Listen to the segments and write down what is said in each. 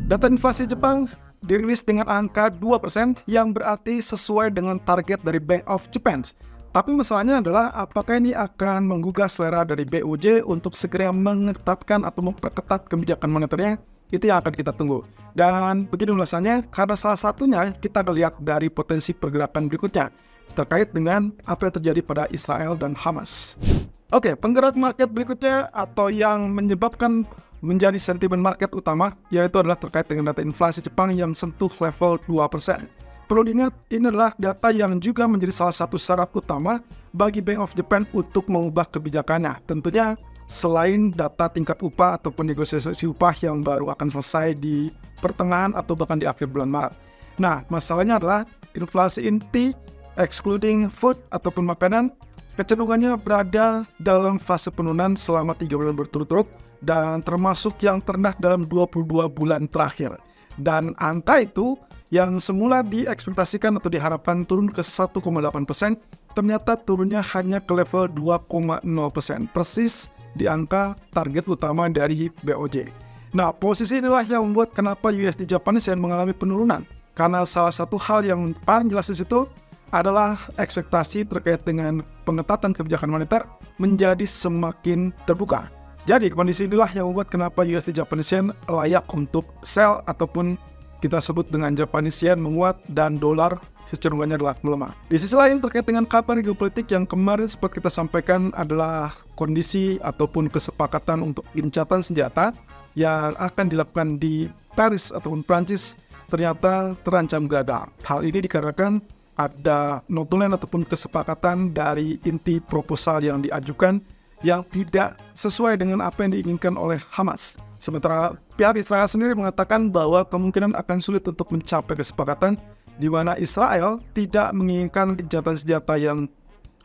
Data inflasi Jepang dirilis dengan angka 2% yang berarti sesuai dengan target dari Bank of Japan. Tapi masalahnya adalah apakah ini akan menggugah selera dari BOJ untuk segera mengetatkan atau memperketat kebijakan moneternya? Itu yang akan kita tunggu. Dan begini ulasannya, karena salah satunya kita lihat dari potensi pergerakan berikutnya terkait dengan apa yang terjadi pada Israel dan Hamas. Oke, penggerak market berikutnya atau yang menyebabkan menjadi sentimen market utama yaitu adalah terkait dengan data inflasi Jepang yang sentuh level 2%. Perlu diingat, ini adalah data yang juga menjadi salah satu syarat utama bagi Bank of Japan untuk mengubah kebijakannya. Tentunya selain data tingkat upah ataupun negosiasi upah yang baru akan selesai di pertengahan atau bahkan di akhir bulan Maret. Nah, masalahnya adalah inflasi inti excluding food ataupun makanan kecenderungannya berada dalam fase penurunan selama 3 bulan berturut-turut dan termasuk yang terendah dalam 22 bulan terakhir. Dan angka itu yang semula diekspektasikan atau diharapkan turun ke 1,8%, ternyata turunnya hanya ke level 2,0%, persis di angka target utama dari BOJ. Nah, posisi inilah yang membuat kenapa USD Japanese Yen mengalami penurunan. Karena salah satu hal yang paling jelas di situ adalah ekspektasi terkait dengan pengetatan kebijakan moneter menjadi semakin terbuka. Jadi kondisi inilah yang membuat kenapa USD Japanese Yen layak untuk sell ataupun kita sebut dengan Japanese Yen menguat dan dolar kecenderungannya adalah melemah. Di sisi lain terkait dengan kabar geopolitik yang kemarin sempat kita sampaikan adalah kondisi ataupun kesepakatan untuk gencatan senjata yang akan dilakukan di Paris ataupun Prancis ternyata terancam gagal. Hal ini dikarenakan ada notulen ataupun kesepakatan dari inti proposal yang diajukan yang tidak sesuai dengan apa yang diinginkan oleh Hamas. Sementara pihak Israel sendiri mengatakan bahwa kemungkinan akan sulit untuk mencapai kesepakatan di mana Israel tidak menginginkan gencatan senjata yang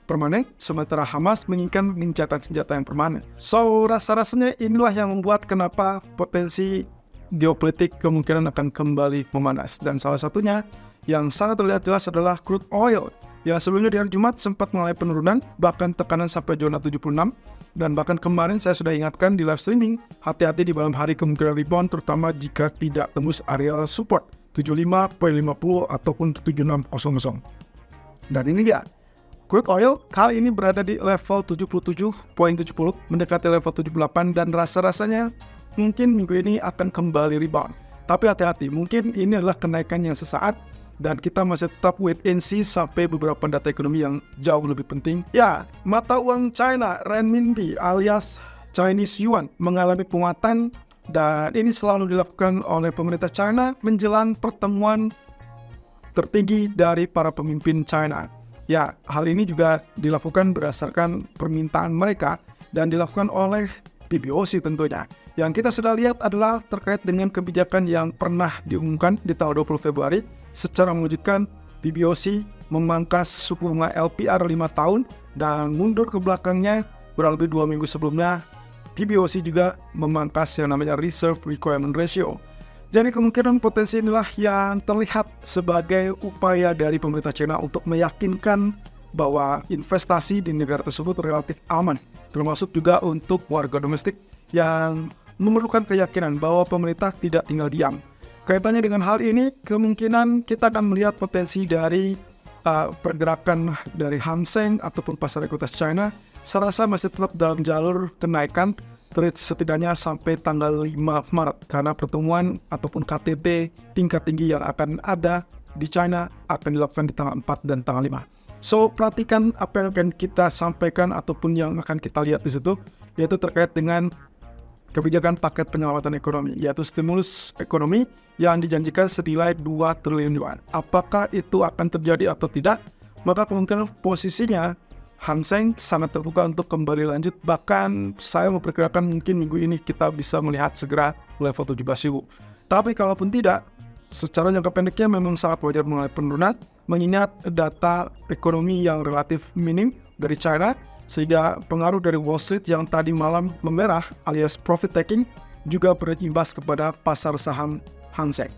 permanen, sementara Hamas menginginkan gencatan senjata yang permanen. So, rasa-rasanya inilah yang membuat kenapa potensi geopolitik kemungkinan akan kembali memanas. Dan salah satunya yang sangat terlihat jelas adalah crude oil yang sebelumnya di hari Jumat sempat mengalami penurunan, bahkan tekanan sampai zona 76. Dan bahkan kemarin saya sudah ingatkan di live streaming, hati-hati di malam hari kemungkinan rebound, terutama jika tidak tembus area support 75.50 ataupun 76.00. Dan ini dia, crude oil kali ini berada di level 77.70, mendekati level 78, dan rasa-rasanya mungkin minggu ini akan kembali rebound. Tapi hati-hati, mungkin ini adalah kenaikan yang sesaat, dan kita masih tetap wait and see sampai beberapa data ekonomi yang jauh lebih penting. Ya, mata uang China, renminbi alias Chinese Yuan mengalami penguatan, dan ini selalu dilakukan oleh pemerintah China menjelang pertemuan tertinggi dari para pemimpin China. Ya, hal ini juga dilakukan berdasarkan permintaan mereka dan dilakukan oleh PBOC tentunya. Yang kita sudah lihat adalah terkait dengan kebijakan yang pernah diumumkan di tanggal 20 Februari. Secara mengejutkan, PBOC memangkas suku bunga LPR 5 tahun dan mundur ke belakangnya kurang lebih 2 minggu sebelumnya. PBOC juga memangkas yang namanya Reserve Requirement Ratio. Jadi kemungkinan potensi inilah yang terlihat sebagai upaya dari pemerintah China untuk meyakinkan bahwa investasi di negara tersebut relatif aman, termasuk juga untuk warga domestik yang memerlukan keyakinan bahwa pemerintah tidak tinggal diam. Kaitannya dengan hal ini, kemungkinan kita akan melihat potensi dari pergerakan dari Hang Seng ataupun pasar ekuitas China, saya rasa masih tetap dalam jalur kenaikan setidaknya sampai tanggal 5 Maret karena pertemuan ataupun KTT tingkat tinggi yang akan ada di China akan dilakukan di tanggal 4 dan tanggal 5. So, perhatikan apa yang akan kita sampaikan ataupun yang akan kita lihat di situ, yaitu terkait dengan kebijakan paket penyelamatan ekonomi, yaitu stimulus ekonomi yang dijanjikan senilai 2 triliun yuan. Apakah itu akan terjadi atau tidak? Maka kemungkinan posisinya Hang Seng sangat terbuka untuk kembali lanjut. Bahkan saya memperkirakan mungkin minggu ini kita bisa melihat segera level 17.000. Tapi kalaupun tidak, secara jangka pendeknya memang sangat wajar mengalami penurunan, mengingat data ekonomi yang relatif minim dari China, sehingga pengaruh dari Wall Street yang tadi malam memerah alias profit taking juga berimbas kepada pasar saham Hang Seng.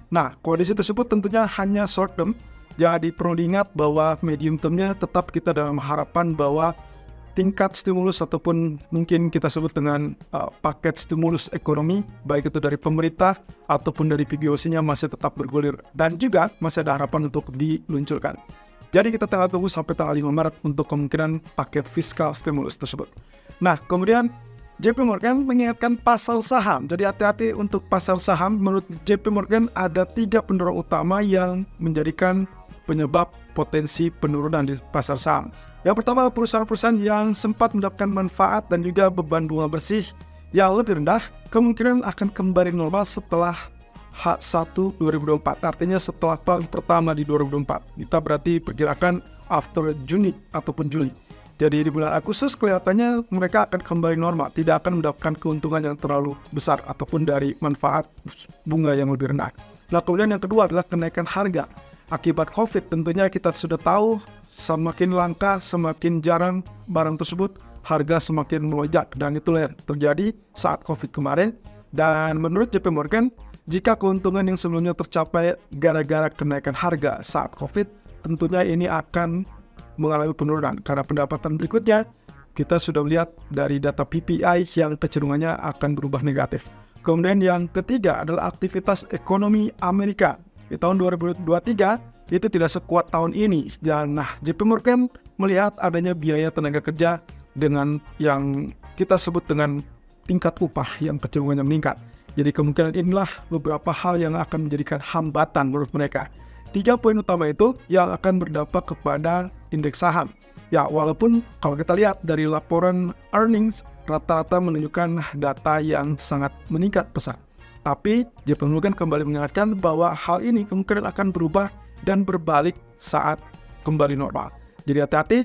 Nah, kondisi tersebut tentunya hanya short term, jadi perlu diingat bahwa medium termnya tetap kita dalam harapan bahwa tingkat stimulus ataupun mungkin kita sebut dengan paket stimulus ekonomi, baik itu dari pemerintah ataupun dari PBOC-nya masih tetap bergulir dan juga masih ada harapan untuk diluncurkan. Jadi kita tinggal tunggu sampai tanggal 5 Maret untuk kemungkinan paket fiskal stimulus tersebut. Nah, kemudian JP Morgan mengingatkan pasar saham. Jadi hati-hati untuk pasar saham. Menurut JP Morgan ada 3 pendorong utama yang menjadikan penyebab potensi penurunan di pasar saham. Yang pertama, perusahaan-perusahaan yang sempat mendapatkan manfaat dan juga beban bunga bersih yang lebih rendah kemungkinan akan kembali normal setelah H1 2024, artinya setelah tahun pertama di 2024. Kita berarti perkirakan after Juni ataupun Juli. Jadi di bulan Agustus kelihatannya mereka akan kembali normal, tidak akan mendapatkan keuntungan yang terlalu besar ataupun dari manfaat bunga yang lebih rendah. Nah, kemudian yang kedua adalah kenaikan harga. Akibat COVID tentunya kita sudah tahu semakin langka, semakin jarang barang tersebut, harga semakin melonjak dan itulah yang terjadi saat COVID kemarin. Dan menurut JP Morgan, jika keuntungan yang sebelumnya tercapai gara-gara kenaikan harga saat COVID, tentunya ini akan mengalami penurunan karena pendapatan berikutnya kita sudah melihat dari data PPI yang kecenderungannya akan berubah negatif. Kemudian yang ketiga adalah aktivitas ekonomi Amerika. Di tahun 2023 itu tidak sekuat tahun ini. Dan JP Morgan melihat adanya biaya tenaga kerja dengan yang kita sebut dengan tingkat upah yang kecenderungannya meningkat. Jadi kemungkinan inilah beberapa hal yang akan menjadikan hambatan menurut mereka. 3 poin utama itu yang akan berdampak kepada indeks saham. Ya, walaupun kalau kita lihat dari laporan earnings rata-rata menunjukkan data yang sangat meningkat pesat. Tapi JP Morgan kembali mengingatkan bahwa hal ini kemungkinan akan berubah dan berbalik saat kembali normal. Jadi hati-hati,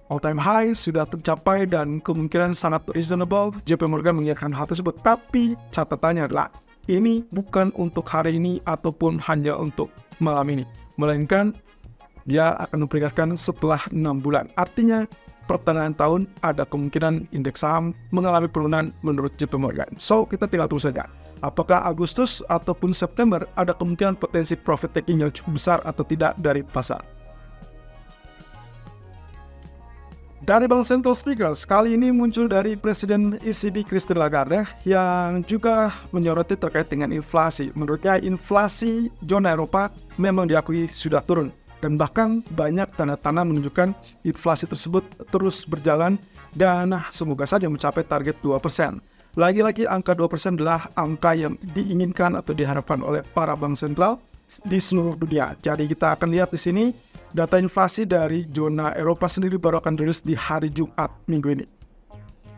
all time high sudah tercapai dan kemungkinan sangat reasonable. JP Morgan mengingatkan hal tersebut. Tapi catatannya adalah ini bukan untuk hari ini ataupun hanya untuk malam ini, melainkan dia akan memperingatkan setelah 6 bulan. Artinya pertengahan tahun ada kemungkinan indeks saham mengalami penurunan menurut JP Morgan. So kita tinggal tunggu saja. Apakah Agustus ataupun September ada kemungkinan potensi profit taking yang cukup besar atau tidak dari pasar. Dari Bank Central Speakers, kali ini muncul dari Presiden ECB Christine Lagarde yang juga menyoroti terkait dengan inflasi. Menurutnya inflasi zona Eropa memang diakui sudah turun. Dan bahkan banyak tanda-tanda menunjukkan inflasi tersebut terus berjalan dan semoga saja mencapai target 2%. Lagi-lagi angka 2% adalah angka yang diinginkan atau diharapkan oleh para bank sentral di seluruh dunia. Jadi kita akan lihat di sini data inflasi dari zona Eropa sendiri baru akan dirilis di hari Jumat minggu ini.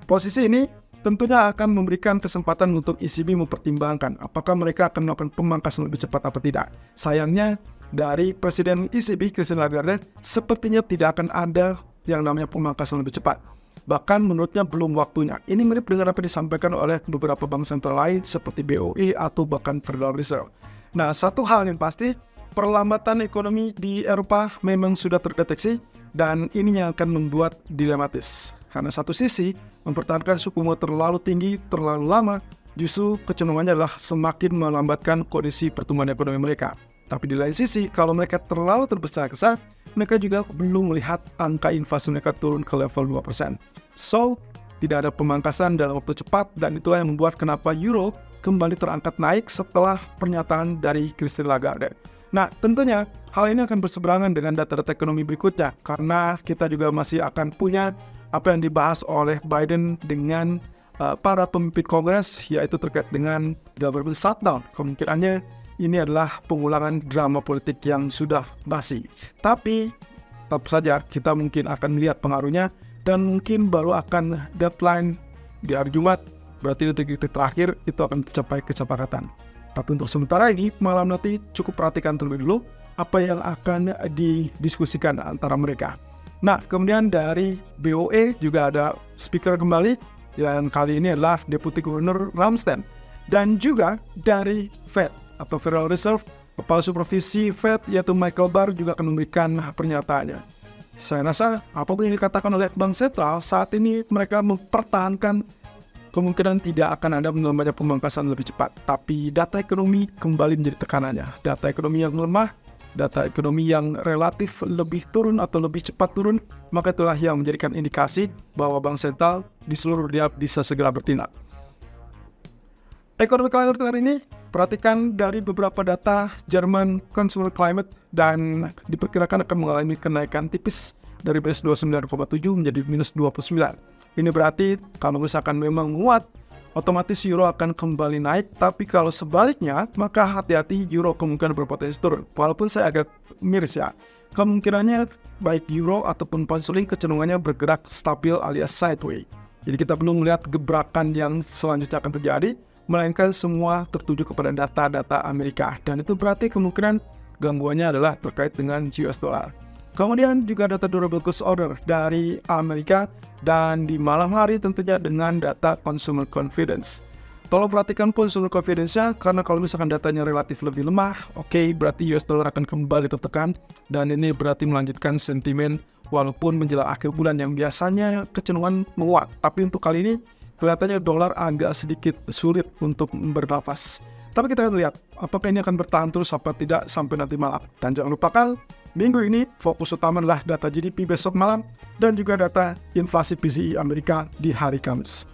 Posisi ini tentunya akan memberikan kesempatan untuk ECB mempertimbangkan apakah mereka akan melakukan pemangkasan lebih cepat atau tidak. Sayangnya dari Presiden ECB Christine Lagarde sepertinya tidak akan ada yang namanya pemangkasan lebih cepat. Bahkan menurutnya belum waktunya. Ini mirip dengan apa yang disampaikan oleh beberapa bank sentral lain seperti BOE atau bahkan Federal Reserve. Nah, satu hal yang pasti, perlambatan ekonomi di Eropa memang sudah terdeteksi dan ini yang akan membuat dilematis. Karena satu sisi, mempertahankan suku bunga terlalu tinggi, terlalu lama, justru kecenderungannya adalah semakin melambatkan kondisi pertumbuhan ekonomi mereka. Tapi di lain sisi, kalau mereka terlalu tergesa-gesa, mereka juga belum melihat angka inflasi mereka turun ke level 2%. So, tidak ada pemangkasan dalam waktu cepat dan itulah yang membuat kenapa euro kembali terangkat naik setelah pernyataan dari Christine Lagarde. Nah, tentunya hal ini akan berseberangan dengan data-data ekonomi berikutnya karena kita juga masih akan punya apa yang dibahas oleh Biden dengan para pemimpin Kongres, yaitu terkait dengan government shutdown. Kemungkinannya ini adalah pengulangan drama politik yang sudah basi. Tapi tetap saja kita mungkin akan melihat pengaruhnya dan mungkin baru akan deadline di hari Jumat. Berarti detik-detik terakhir itu akan tercapai kesepakatan. Tapi untuk sementara ini malam nanti cukup perhatikan terlebih dulu apa yang akan didiskusikan antara mereka. Nah, kemudian dari BOE juga ada speaker kembali yang kali ini adalah Deputi Gubernur Ramsden dan juga dari Fed atau Federal Reserve, Kepala Supervisi Fed yaitu Michael Barr juga akan memberikan pernyataannya. Saya rasa apapun yang dikatakan oleh Bank Sentral saat ini mereka mempertahankan kemungkinan tidak akan ada pemangkasan lebih cepat. Tapi data ekonomi kembali menjadi tekanannya. Data ekonomi yang lemah data ekonomi yang relatif lebih turun atau lebih cepat turun, maka itulah yang menjadikan indikasi bahwa bank sentral di seluruh dunia bisa segera bertindak. Ekonomi climate kali ini, perhatikan dari beberapa data German Consumer Climate dan diperkirakan akan mengalami kenaikan tipis dari minus 29,7 menjadi minus 29. Ini berarti kalau misalkan memang menguat, otomatis euro akan kembali naik, tapi kalau sebaliknya, maka hati-hati euro kemungkinan berpotensi turun. Walaupun saya agak miris ya, kemungkinannya baik euro ataupun pound sterling kecenderungannya bergerak stabil alias sideways. Jadi kita belum melihat gebrakan yang selanjutnya akan terjadi, melainkan semua tertuju kepada data-data Amerika. Dan itu berarti kemungkinan gangguannya adalah terkait dengan US dollar. Kemudian juga data durable goods order dari Amerika, dan di malam hari tentunya dengan data consumer confidence. Tolong perhatikan consumer confidence-nya, karena kalau misalkan datanya relatif lebih lemah, oke, berarti US dollar akan kembali tertekan, dan ini berarti melanjutkan sentimen walaupun menjelang akhir bulan yang biasanya kecenderungan menguat. Tapi untuk kali ini, kelihatannya dolar agak sedikit sulit untuk bernafas. Tapi kita akan lihat apakah ini akan bertahan terus apa tidak sampai nanti malam. Dan jangan lupakan, minggu ini fokus utama adalah data GDP besok malam dan juga data inflasi PCE Amerika di hari Kamis.